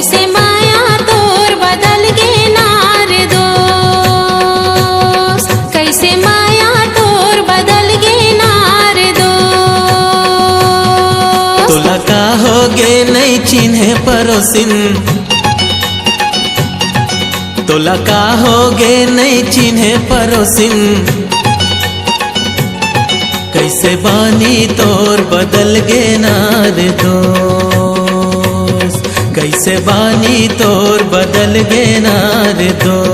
कैसे माया तोर बदल गे नार दोस्त, कैसे माया तोर बदल गे नार दोस्त। तोला का हो गे नहीं चिन्हे परोसिन, तोला का हो गे नहीं चिन्हे परोसिन। कैसे बानी तोर बदल गे नार दोस्त, कैसे बानी तोर बदल गे नार दोस्त।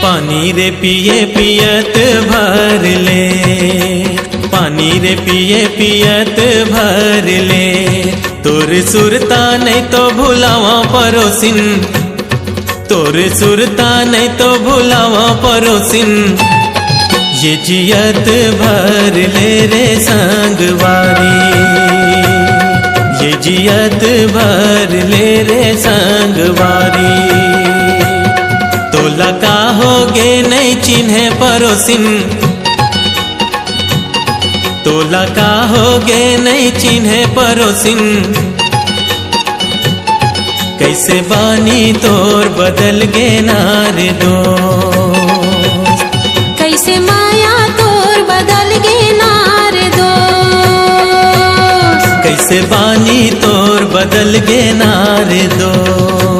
पानी रे पिए पियत भर ले, पानी रे पिए पियत भर ले। तोर सुरता नहीं तो भुलावा परोसिन, तोर सुरता नहीं तो भुलावा परोसिन। ये जियत भर ले रे संगवारी, ये जियत भर ले रे संगवारी। तोला का हो गे नहीं चिन्हे परोसिन, तोला का हो गे नहीं चिन्हे परोसिन। कैसे बानी तोर बदल गे नार दोस्त, कैसे माया तोर बदल गे नार दोस्त। कैसे बानी तोर बदल गे नार दोस्त।